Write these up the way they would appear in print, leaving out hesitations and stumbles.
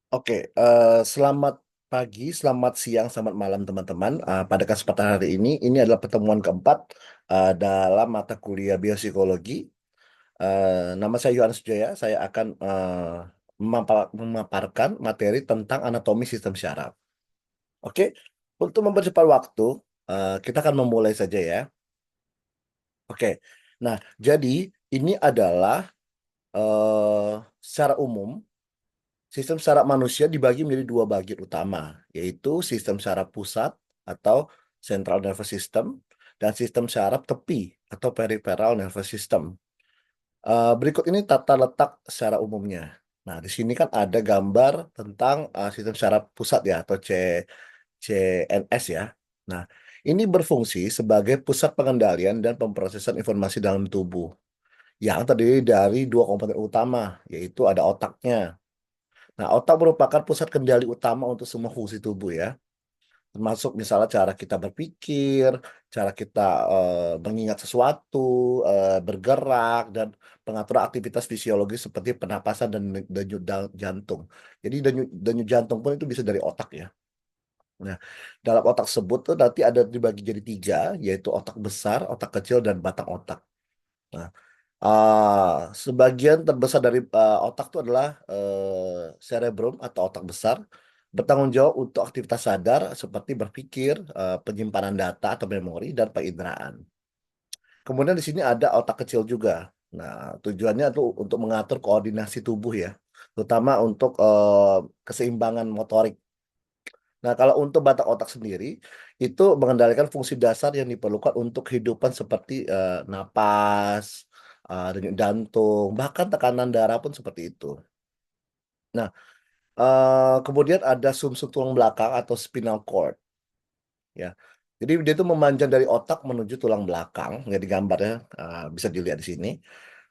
Oke, selamat pagi, selamat siang, selamat malam teman-teman. Pada kesempatan hari ini adalah pertemuan keempat dalam mata kuliah biopsikologi. Nama saya Yohanes Jaya, saya akan memaparkan materi tentang anatomi sistem syaraf. Oke, untuk mempercepat waktu, kita akan memulai saja ya. Oke, nah jadi ini adalah secara umum sistem saraf manusia dibagi menjadi dua bagian utama, yaitu sistem saraf pusat atau central nervous system dan sistem saraf tepi atau peripheral nervous system. Berikut ini tata letak secara umumnya. Nah, di sini kan ada gambar tentang sistem saraf pusat ya atau CNS ya. Nah, ini berfungsi sebagai pusat pengendalian dan pemrosesan informasi dalam tubuh yang terdiri dari dua komponen utama, yaitu ada otaknya. Nah, otak merupakan pusat kendali utama untuk semua fungsi tubuh ya, termasuk misalnya cara kita berpikir, cara kita mengingat sesuatu, bergerak, dan pengaturan aktivitas fisiologis seperti pernapasan dan denyut jantung. Jadi denyut jantung pun itu bisa dari otak ya. Nah, dalam otak tersebut tuh nanti ada dibagi jadi tiga, yaitu otak besar, otak kecil, dan batang otak. Nah, sebagian terbesar dari otak itu adalah cerebrum atau otak besar, bertanggung jawab untuk aktivitas sadar seperti berpikir, penyimpanan data atau memori, dan penginderaan. Kemudian di sini ada otak kecil juga. Nah, tujuannya itu untuk mengatur koordinasi tubuh ya, terutama untuk keseimbangan motorik. Nah, kalau untuk batang otak sendiri, itu mengendalikan fungsi dasar yang diperlukan untuk kehidupan seperti napas, denyut jantung, bahkan tekanan darah pun seperti itu. Nah, kemudian ada sumsum tulang belakang atau spinal cord, ya. Jadi dia itu memanjang dari otak menuju tulang belakang, ya di gambarnya bisa dilihat di sini.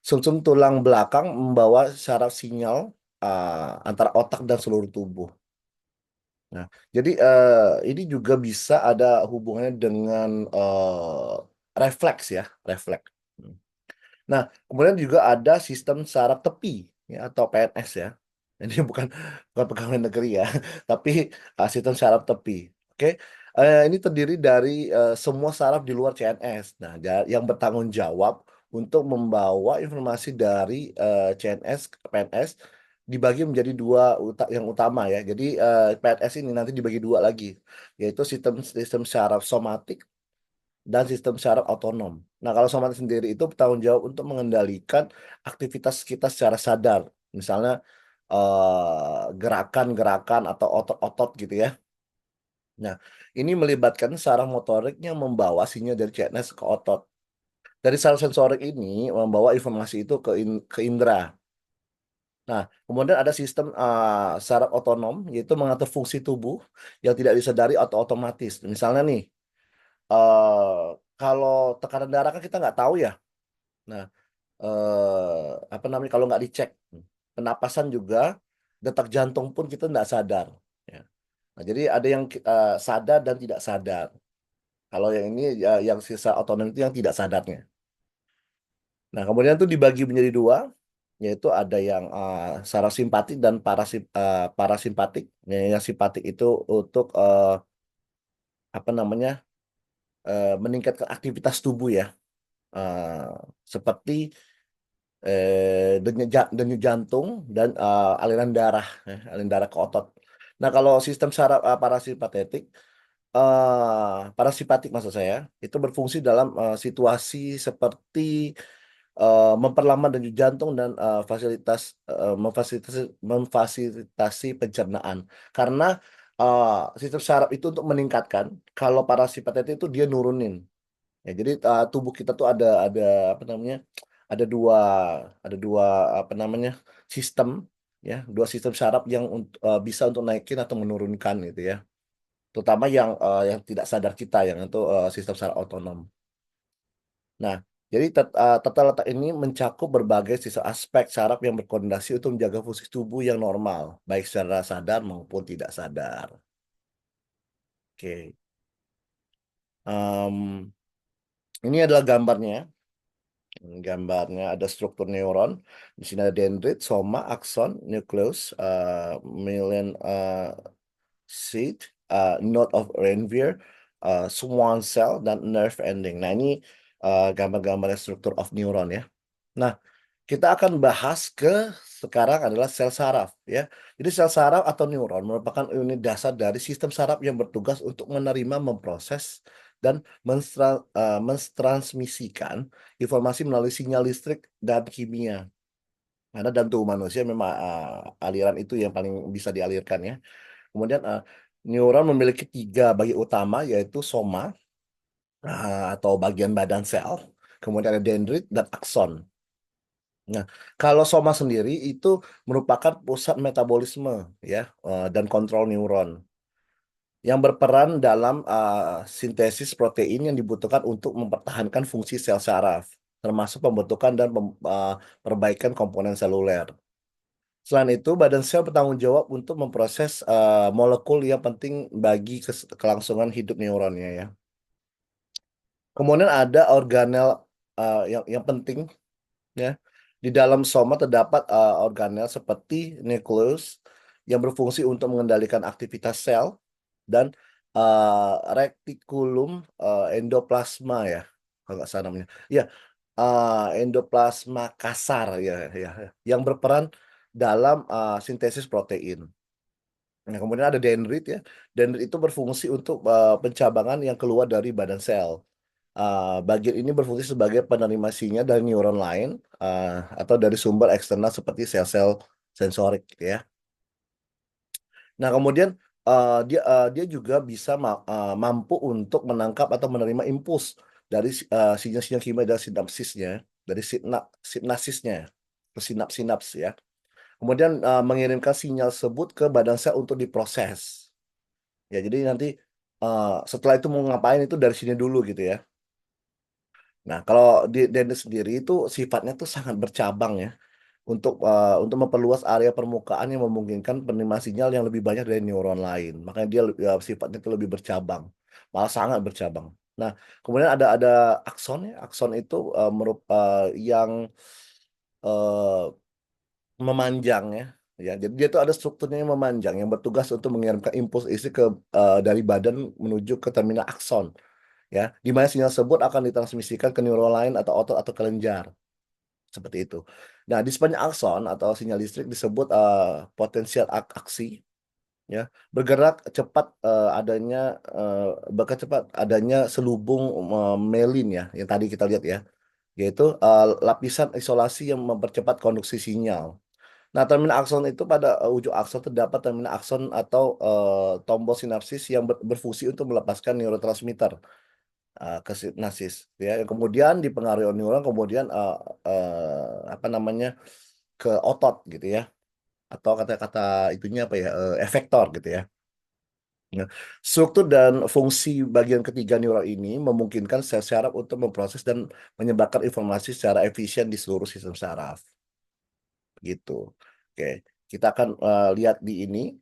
Sumsum tulang belakang membawa syaraf sinyal antara otak dan seluruh tubuh. Nah, jadi ini juga bisa ada hubungannya dengan refleks ya, refleks. Hmm. Nah, kemudian juga ada sistem saraf tepi ya atau PNS ya. Ini bukan pegawai negeri ya, tapi sistem saraf tepi. Oke, ini terdiri dari semua saraf di luar CNS. Nah, yang bertanggung jawab untuk membawa informasi dari CNS ke PNS dibagi menjadi dua yang utama ya. Jadi PNS ini nanti dibagi dua lagi, yaitu sistem sistem saraf somatik dan sistem saraf otonom. Nah, kalau somatik sendiri itu bertanggung jawab untuk mengendalikan aktivitas kita secara sadar, misalnya gerakan-gerakan atau otot-otot gitu ya. Nah, ini melibatkan saraf motorik yang membawa sinyal dari CNS ke otot. Dari saraf sensorik ini membawa informasi itu ke indera. Nah, kemudian ada sistem saraf otonom, yaitu mengatur fungsi tubuh yang tidak disadari atau otomatis. Misalnya nih, eh, kalau tekanan darah kan kita nggak tahu ya. Nah, apa namanya kalau nggak dicek, penapasan juga, detak jantung pun kita nggak sadar. Ya. Nah, jadi ada yang sadar dan tidak sadar. Kalau yang ini ya, yang sisa otonom itu yang tidak sadarnya. Nah, kemudian itu dibagi menjadi dua, yaitu ada yang saraf simpatik dan parasimpatik. Yang simpatik itu untuk apa namanya meningkatkan aktivitas tubuh ya, Eh, seperti denyut jantung dan aliran darah, aliran darah ke otot. Nah, kalau sistem saraf parasimpatik maksud saya, itu berfungsi dalam situasi seperti memperlambat denyut jantung dan memfasilitasi pencernaan. Karena sistem saraf itu untuk meningkatkan, kalau parasimpatetik itu dia nurunin. Ya, jadi tubuh kita tuh ada apa namanya? Ada dua ada dua apa namanya? Sistem ya, dua sistem saraf yang bisa untuk naikin atau menurunkan gitu ya. Terutama yang tidak sadar kita yang itu sistem saraf otonom. Nah, jadi tata letak ini mencakup berbagai sisa aspek saraf yang berkoordinasi untuk menjaga fungsi tubuh yang normal, baik secara sadar maupun tidak sadar. Oke. Em, ini adalah gambarnya. Gambarnya ada struktur neuron. Di sini ada dendrit, soma, akson, nukleus, myelin seed, node of Ranvier, Schwann cell, dan nerve ending. Nah, ini gambar-gambar struktur of neuron ya. Nah, kita akan bahas sekarang adalah sel saraf ya. Jadi sel saraf atau neuron merupakan unit dasar dari sistem saraf yang bertugas untuk menerima, memproses, dan mentransmisikan informasi melalui sinyal listrik dan kimia. Karena dalam tubuh manusia memang aliran itu yang paling bisa dialirkan ya. Kemudian neuron memiliki tiga bagian utama yaitu soma atau bagian badan sel, kemudian ada dendrit dan akson. Nah, kalau soma sendiri itu merupakan pusat metabolisme ya dan kontrol neuron yang berperan dalam sintesis protein yang dibutuhkan untuk mempertahankan fungsi sel saraf, termasuk pembentukan dan perbaikan komponen seluler. Selain itu, badan sel bertanggung jawab untuk memproses molekul yang penting bagi kelangsungan hidup neuronnya ya. Kemudian ada organel yang penting ya. Di dalam soma terdapat organel seperti nukleus yang berfungsi untuk mengendalikan aktivitas sel dan retikulum endoplasma ya, kalau nggak salah namanya. Ya, endoplasma kasar ya, ya, ya, yang berperan dalam sintesis protein. Nah, kemudian ada dendrit ya. Dendrit itu berfungsi untuk pencabangan yang keluar dari badan sel. Bagian ini berfungsi sebagai penerima sinyal dari neuron lain atau dari sumber eksternal seperti sel-sel sensorik gitu ya. Nah, kemudian dia juga bisa mampu untuk menangkap atau menerima impuls dari sinyal-sinyal kimia dari sinapsisnya, dari sinapsisnya ke sinaps-sinaps ya. Kemudian mengirimkan sinyal tersebut ke badan sel untuk diproses. Ya, jadi nanti setelah itu mau ngapain itu dari sini dulu gitu ya. Nah, kalau di Dennis sendiri itu sifatnya tuh sangat bercabang ya untuk memperluas area permukaan yang memungkinkan penerima sinyal yang lebih banyak dari neuron lain. Makanya dia sifatnya itu lebih bercabang, malah sangat bercabang. Nah, kemudian ada akson ya. Akson itu yang eh, memanjang ya. Ya, jadi dia tuh ada strukturnya yang memanjang yang bertugas untuk mengirimkan impuls isi dari badan menuju ke terminal akson ya, di mana sinyal tersebut akan ditransmisikan ke neuron lain atau otot atau kelenjar seperti itu. Nah, di sepanjang akson atau sinyal listrik disebut potensial aksi ya, bergerak cepat bergerak cepat adanya selubung melin ya yang tadi kita lihat ya, yaitu lapisan isolasi yang mempercepat konduksi sinyal. Nah, terminal akson itu pada ujung akson terdapat terminal akson atau tombol sinapsis yang berfungsi untuk melepaskan neurotransmitter ke sinapsis ya. Yang kemudian dipengaruhi oleh neuron kemudian apa namanya ke otot gitu ya. Atau kata-kata itunya apa ya? Efektor gitu ya. Nah, struktur dan fungsi bagian ketiga neuron ini memungkinkan sel saraf untuk memproses dan menyebarkan informasi secara efisien di seluruh sistem saraf. Gitu. Oke, kita akan lihat di ini.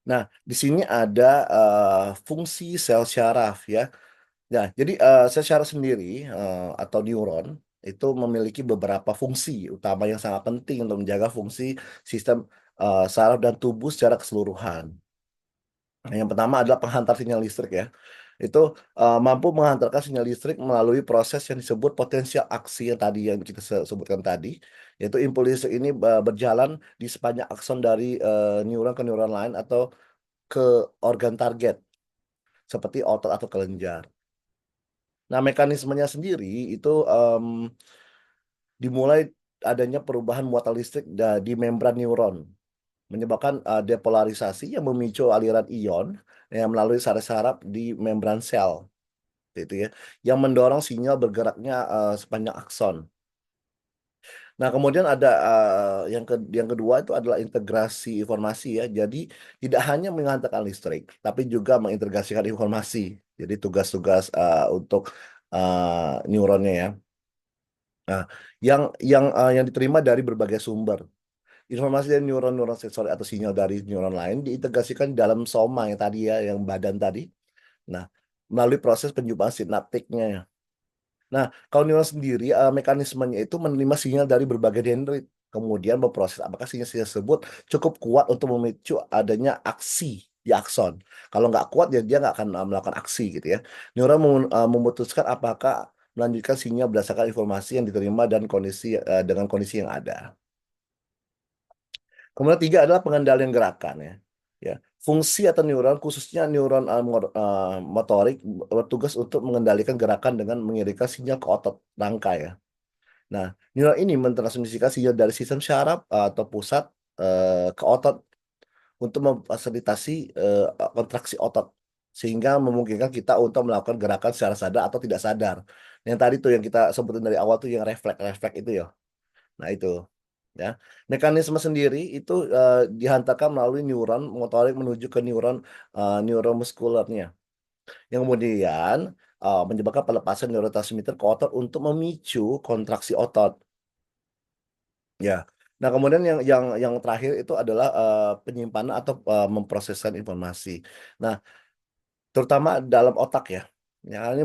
Nah, di sini ada fungsi sel syaraf ya. Nah, jadi sel syaraf sendiri atau neuron itu memiliki beberapa fungsi utama yang sangat penting untuk menjaga fungsi sistem saraf dan tubuh secara keseluruhan. Nah, yang pertama adalah penghantar sinyal listrik ya. Itu mampu menghantarkan sinyal listrik melalui proses yang disebut potensial aksi yang tadi yang kita sebutkan tadi, yaitu impuls listrik ini berjalan di sepanjang akson dari neuron ke neuron lain atau ke organ target seperti otot atau kelenjar. Nah, mekanismenya sendiri itu dimulai adanya perubahan muatan listrik di membran neuron, menyebabkan depolarisasi yang memicu aliran ion yang melalui saraf-saraf di membran sel, gitu ya, yang mendorong sinyal bergeraknya sepanjang akson. Nah, kemudian ada yang kedua itu adalah integrasi informasi ya. Jadi tidak hanya menghantarkan listrik, tapi juga mengintegrasikan informasi. Jadi tugas-tugas untuk neuronnya ya. Nah, yang diterima dari berbagai sumber. Informasi dari neuron-neuron sensori atau sinyal dari neuron lain diintegrasikan di dalam soma yang tadi ya, yang badan tadi. Nah, melalui proses penjumpaan sinaptiknya ya. Nah, kalau neuron sendiri mekanismenya itu menerima sinyal dari berbagai dendrit, kemudian memproses apakah sinyal-sinyal tersebut cukup kuat untuk memicu adanya aksi di akson. Kalau nggak kuat ya dia nggak akan melakukan aksi gitu ya. Neuron memutuskan apakah melanjutkan sinyal berdasarkan informasi yang diterima dan kondisi dengan kondisi yang ada. Kemudian tiga adalah pengendalian gerakan ya. Ya, fungsi atau neuron khususnya neuron motorik bertugas untuk mengendalikan gerakan dengan mengirimkan sinyal ke otot rangka ya. Nah, neuron ini mentransmisikan sinyal dari sistem syaraf atau pusat ke otot untuk memfasilitasi kontraksi otot sehingga memungkinkan kita untuk melakukan gerakan secara sadar atau tidak sadar. Yang tadi tuh yang kita sebutin dari awal tuh yang refleks-refleks itu ya. Nah, itu ya. Mekanisme sendiri itu dihantarkan melalui neuron motorik menuju ke neuromuskulernya yang kemudian menyebabkan pelepasan neurotransmitter ke otot untuk memicu kontraksi otot. Ya. Nah, kemudian yang terakhir itu adalah penyimpanan atau memproseskan informasi. Nah, terutama dalam otak ya. Ya, ini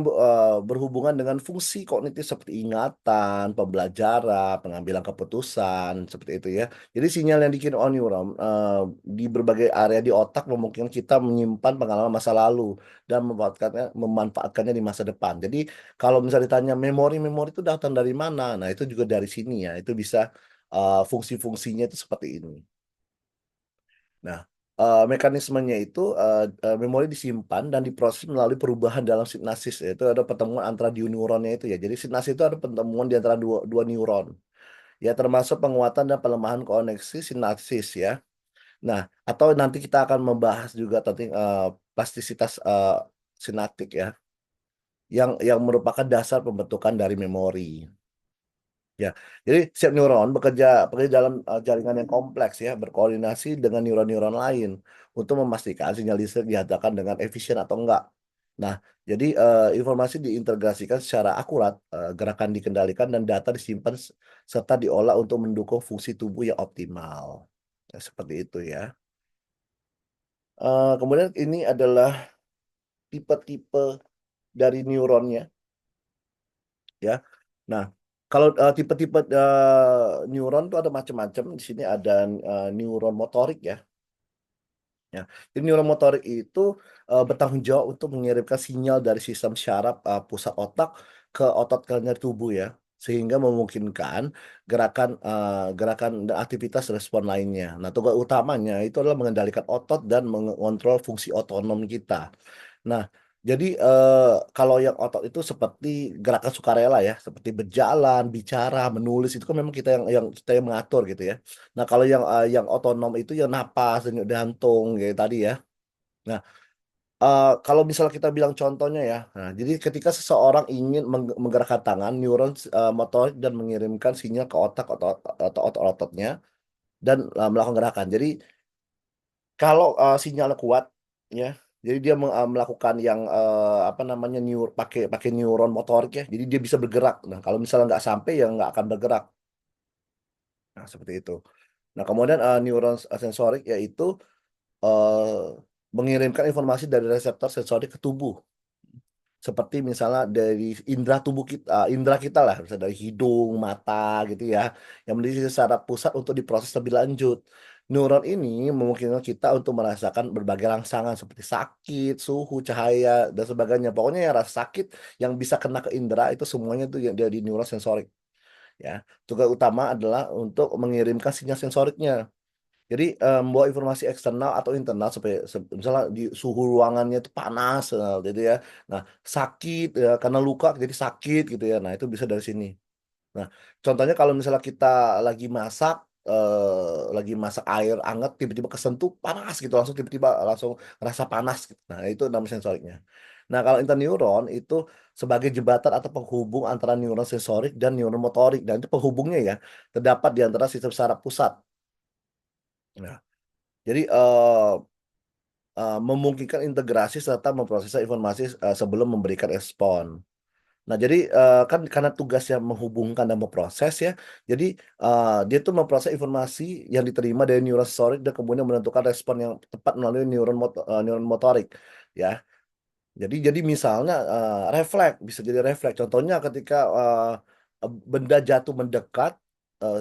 berhubungan dengan fungsi kognitif seperti ingatan, pembelajaran, pengambilan keputusan, seperti itu ya. Jadi sinyal yang dikirim oleh neuron di berbagai area di otak memungkinkan kita menyimpan pengalaman masa lalu dan memanfaatkannya di masa depan. Jadi kalau misalnya ditanya memori-memori itu datang dari mana? Nah, itu juga dari sini ya. Itu bisa fungsi-fungsinya itu seperti ini. Nah, mekanismenya itu, memori disimpan dan diproses melalui perubahan dalam sinapsis, yaitu ada pertemuan antara dua neuronnya itu ya. Jadi sinapsis itu ada pertemuan di antara dua dua neuron, ya termasuk penguatan dan pelemahan koneksi sinapsis ya. Nah, atau nanti kita akan membahas juga tentang, plastisitas, sinaptik ya, yang merupakan dasar pembentukan dari memori. Ya, jadi setiap neuron bekerja dalam, jaringan yang kompleks ya, berkoordinasi dengan neuron-neuron lain untuk memastikan sinyal listrik dihantarkan dengan efisien atau enggak. Nah, jadi, informasi diintegrasikan secara akurat, gerakan dikendalikan dan data disimpan serta diolah untuk mendukung fungsi tubuh yang optimal. Ya, seperti itu ya. Kemudian ini adalah tipe-tipe dari neuronnya ya. Nah, kalau, tipe-tipe, neuron tuh ada macam-macam, di sini ada, neuron motorik ya. Ya, jadi neuromotorik itu, bertanggung jawab untuk mengirimkan sinyal dari sistem syaraf, pusat otak ke otot lainnya tubuh ya, sehingga memungkinkan gerakan dan aktivitas respon lainnya. Nah, tugas utamanya itu adalah mengendalikan otot dan mengontrol fungsi otonom kita. Nah, jadi, kalau yang otot itu seperti gerakan sukarela ya, seperti berjalan, bicara, menulis, itu kan memang kita yang mengatur gitu ya. Nah, kalau yang otonom itu ya napas, denyut jantung kayak tadi ya. Nah, kalau misalnya kita bilang contohnya ya, nah jadi ketika seseorang ingin menggerakkan tangan, neuron motorik dan mengirimkan sinyal ke otak atau otot-ototnya dan, melakukan gerakan. Jadi kalau, sinyalnya kuat ya, jadi dia melakukan yang, apa namanya, pakai pakai neuron motorik ya, jadi dia bisa bergerak. Nah, kalau misalnya nggak sampai ya nggak akan bergerak. Nah, seperti itu. Nah, kemudian, neuron sensorik yaitu mengirimkan informasi dari reseptor sensorik ke tubuh. Seperti misalnya dari indera kita lah, misalnya dari hidung, mata gitu ya, yang menjadi saraf pusat untuk diproses lebih lanjut. Neuron ini memungkinkan kita untuk merasakan berbagai rangsangan seperti sakit, suhu, cahaya, dan sebagainya. Pokoknya yang rasa sakit yang bisa kena ke indera itu semuanya tuh yang dia di neuron sensorik ya. Tugas utama adalah untuk mengirimkan sinyal sensoriknya. Jadi, membawa informasi eksternal atau internal supaya misalnya di suhu ruangannya itu panas, gitu ya. Nah, sakit ya, karena luka jadi sakit gitu ya. Nah, itu bisa dari sini. Nah, contohnya kalau misalnya kita lagi masak air anget tiba-tiba kesentuh panas gitu, langsung tiba-tiba langsung ngerasa panas gitu. Nah, itu nama sensoriknya. Nah, kalau interneuron itu sebagai jembatan atau penghubung antara neuron sensorik dan neuron motorik, dan itu penghubungnya ya, terdapat di antara sistem saraf pusat. Nah, jadi, memungkinkan integrasi serta memproses informasi, sebelum memberikan respon. Nah, jadi, kan karena tugasnya menghubungkan dan memproses ya, jadi, dia tuh memproses informasi yang diterima dari neuron sensorik dan kemudian menentukan respon yang tepat melalui neuron motorik, ya. Jadi misalnya refleks bisa jadi refleks. Contohnya ketika benda jatuh mendekat,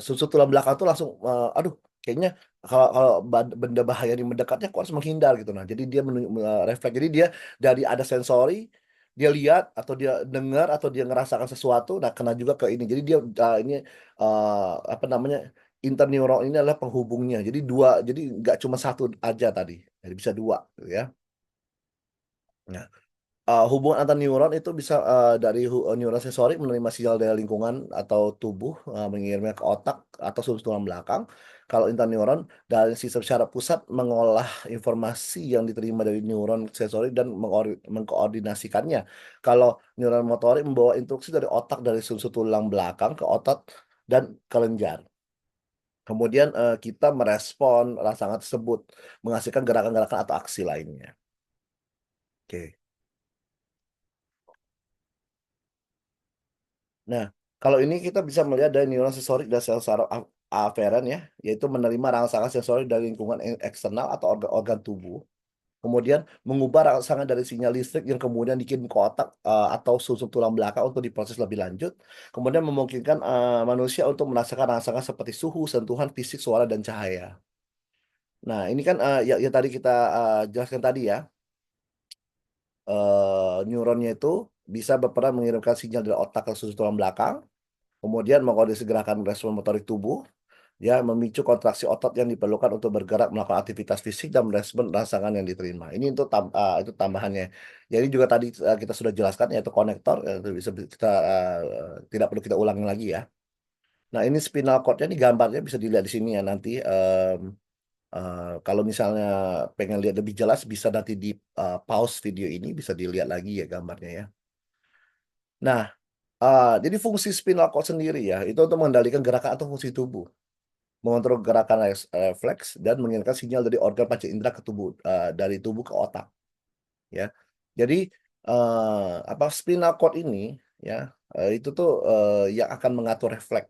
susut tulang belakang tuh langsung, aduh, kayaknya kalau kalau benda bahaya di mendekatnya kok harus menghindar gitu. Nah, jadi dia refleks. Jadi dia dari ada sensori, dia lihat atau dia dengar atau dia ngerasakan sesuatu, nah kena juga ke ini. Jadi dia ini apa namanya? Interneuron ini adalah penghubungnya. Jadi dua, jadi nggak cuma satu aja tadi, jadi bisa dua, gitu ya. Nah, hubungan antar neuron itu bisa dari neuron sensori menerima sinyal dari lingkungan atau tubuh, mengirimnya ke otak atau sumber tulang belakang. Kalau interneuron dari sistem syaraf pusat mengolah informasi yang diterima dari neuron sensori dan mengkoordinasikannya. Kalau neuron motorik membawa instruksi dari otak dari sumber tulang belakang ke otot dan kelenjar. Kemudian kita merespon rangsangan tersebut, menghasilkan gerakan-gerakan atau aksi lainnya. Oke. Nah, kalau ini kita bisa melihat dari neuron sensorik dan sel saraf aferen ya, yaitu menerima rangsangan sensorik dari lingkungan eksternal atau organ-organ tubuh, kemudian mengubah rangsangan dari sinyal listrik yang kemudian dikirim ke otak atau sumsum tulang belakang untuk diproses lebih lanjut, kemudian memungkinkan manusia untuk merasakan rangsangan seperti suhu, sentuhan fisik, suara, dan cahaya. Nah, ini kan yang tadi kita jelaskan tadi ya, neuronnya itu bisa berperan mengirimkan sinyal dari otak ke sumsum tulang belakang, kemudian mengkoordinasi gerakan respon motorik tubuh, ya memicu kontraksi otot yang diperlukan untuk bergerak melakukan aktivitas fisik dan merespon rangsangan yang diterima. Ini untuk itu tambahannya. Jadi juga tadi kita sudah jelaskan yaitu konektor, itu bisa kita tidak perlu kita ulangi lagi ya. Nah, ini spinal cord-nya ini gambarnya bisa dilihat di sini ya nanti, kalau misalnya pengen lihat lebih jelas bisa nanti di pause video ini bisa dilihat lagi ya gambarnya ya. Nah, jadi fungsi spinal cord sendiri ya itu untuk mengendalikan gerakan atau fungsi tubuh. Mengontrol gerakan refleks dan mengirimkan sinyal dari organ panca indera ke tubuh, dari tubuh ke otak, ya. Jadi, apa, spinal cord ini ya, itu tuh, yang akan mengatur refleks.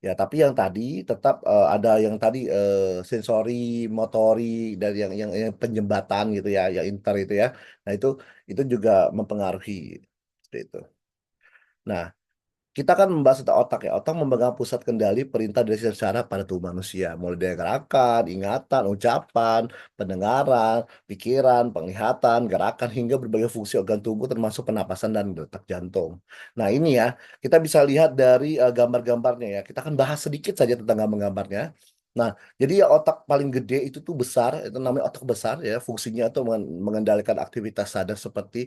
Ya, tapi yang tadi tetap, ada yang tadi, sensori, motori, dan yang penjembatan gitu ya, yang inter itu ya. Nah itu juga mempengaruhi, seperti itu. Nah, kita kan membahas tentang otak ya. Otak memegang pusat kendali perintah dari sel saraf pada tubuh manusia, mulai dari gerakan, ingatan, ucapan, pendengaran, pikiran, penglihatan, gerakan, hingga berbagai fungsi organ tubuh termasuk pernapasan dan detak jantung. Nah ini ya, kita bisa lihat dari gambar-gambarnya ya. Kita akan bahas sedikit saja tentang gambar-gambarnya. Nah, jadi ya otak paling gede itu tuh besar, itu namanya otak besar ya, fungsinya itu mengendalikan aktivitas sadar seperti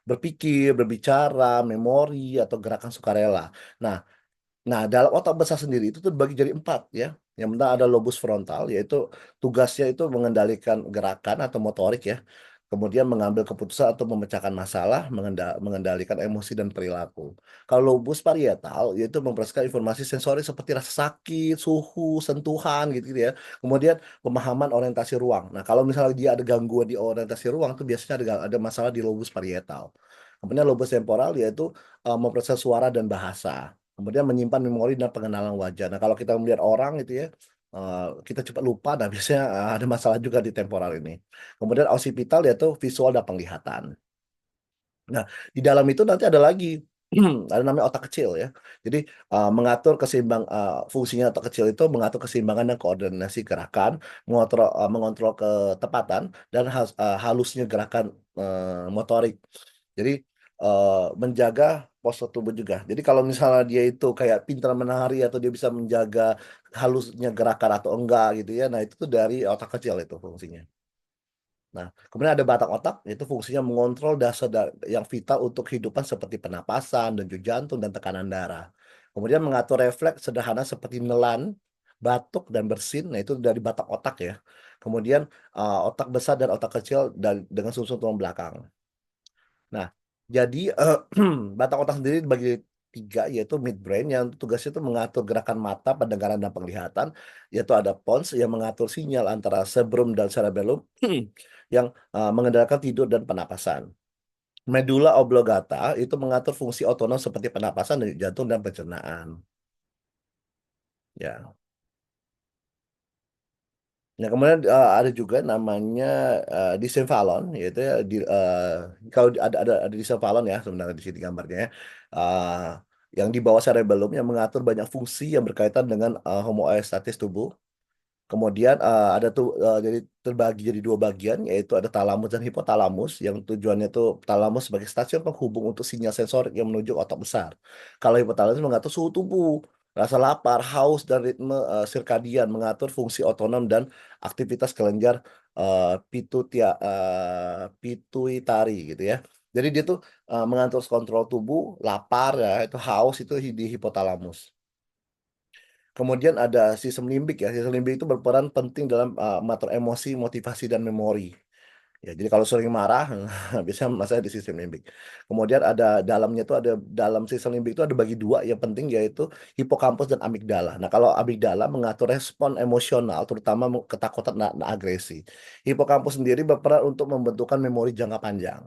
berpikir, berbicara, memori, atau gerakan sukarela. Nah nah, dalam otak besar sendiri itu tuh dibagi jadi 4 ya. Yang pertama ada lobus frontal, yaitu tugasnya itu mengendalikan gerakan atau motorik ya. Kemudian mengambil keputusan atau memecahkan masalah, mengendalikan emosi dan perilaku. Kalau lobus parietal, yaitu memproseskan informasi sensori seperti rasa sakit, suhu, sentuhan gitu ya. Kemudian pemahaman orientasi ruang. Nah, kalau misalnya dia ada gangguan di orientasi ruang tuh biasanya ada masalah di lobus parietal. Kemudian lobus temporal yaitu memproses suara dan bahasa. Kemudian menyimpan memori dan pengenalan wajah. Nah, kalau kita melihat orang gitu ya, kita cepat lupa, nah biasanya, ada masalah juga di temporal ini. Kemudian occipital yaitu visual dan penglihatan. Nah, di dalam itu nanti ada lagi, ada namanya otak kecil ya. Jadi, fungsinya otak kecil itu mengatur keseimbangan dan koordinasi gerakan, mengontrol ketepatan dan halusnya gerakan, motorik. Jadi, menjaga postur tubuh juga. Jadi kalau misalnya dia itu kayak pintar menari atau dia bisa menjaga halusnya gerakan atau enggak gitu ya, nah itu tuh dari otak kecil itu fungsinya. Nah, kemudian ada batang otak, yaitu fungsinya mengontrol dasar yang vital untuk kehidupan seperti penapasan, denyut jantung, dan tekanan darah. Kemudian mengatur refleks sederhana seperti nelan, batuk, dan bersin, nah itu dari batang otak ya. Kemudian otak besar dan otak kecil dengan sumsum tulang belakang. Nah, jadi, batang otak sendiri dibagi 3 yaitu midbrain yang tugasnya itu mengatur gerakan mata, pendengaran, dan penglihatan, yaitu ada pons yang mengatur sinyal antara cerebrum dan cerebellum yang, mengendalikan tidur dan pernapasan. Medulla oblongata itu mengatur fungsi otonom seperti pernapasan, denyut jantung, dan pencernaan, ya. Nah, kemudian ada juga namanya disenvalon, yaitu ya kalau ada disenvalon ya sebenarnya di sini gambarnya ya. Eh, yang di bawah cerebellum yang mengatur banyak fungsi yang berkaitan dengan homeostatis tubuh. Kemudian ada tuh jadi terbagi jadi dua bagian yaitu ada talamus dan hipotalamus yang tujuannya tuh talamus sebagai stasiun penghubung untuk sinyal sensorik yang menuju otak besar. Kalau hipotalamus mengatur suhu tubuh, rasa lapar, haus dan ritme sirkadian, mengatur fungsi otonom dan aktivitas kelenjar pituitari gitu ya. Jadi dia tuh mengatur kontrol tubuh, lapar ya, itu haus itu di hipotalamus. Kemudian ada sistem limbik ya. Sistem limbik itu berperan penting dalam mengatur emosi, motivasi, dan memori. Ya, jadi kalau sering marah, bisa masalah di sistem limbik. Kemudian ada dalamnya itu ada dalam sistem limbik itu ada bagi dua yang penting yaitu hipokampus dan amigdala. Nah, kalau amigdala mengatur respon emosional terutama ketakutan dan agresi. Hipokampus sendiri berperan untuk membentukkan memori jangka panjang.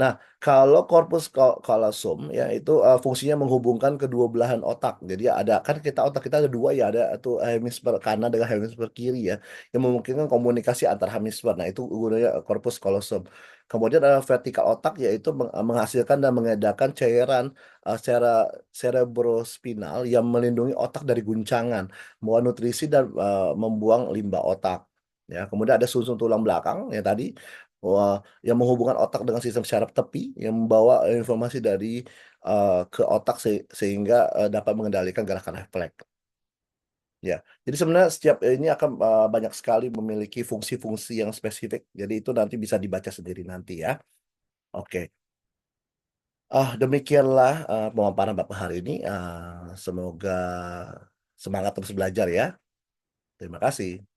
Nah, kalau corpus callosum ya itu fungsinya menghubungkan kedua belahan otak. Jadi ada kan otak kita ada dua ya, ada tuh hemisfer kanan dengan hemisfer kiri ya, yang memungkinkan komunikasi antar hemisfer. Nah, itu gunanya corpus callosum. Kemudian ada vertikal otak yaitu menghasilkan dan mengedarkan cairan secara cerebrospinal yang melindungi otak dari guncangan, membawa nutrisi dan membuang limbah otak. Ya, kemudian ada sumsum tulang belakang ya tadi yang menghubungkan otak dengan sistem syaraf tepi yang membawa informasi dari ke otak sehingga dapat mengendalikan gerakan refleks. Ya, jadi sebenarnya setiap ini akan banyak sekali memiliki fungsi-fungsi yang spesifik. Jadi itu nanti bisa dibaca sendiri nanti ya. Oke. Demikianlah pemaparan Bapak hari ini. Semoga semangat terus belajar ya. Terima kasih.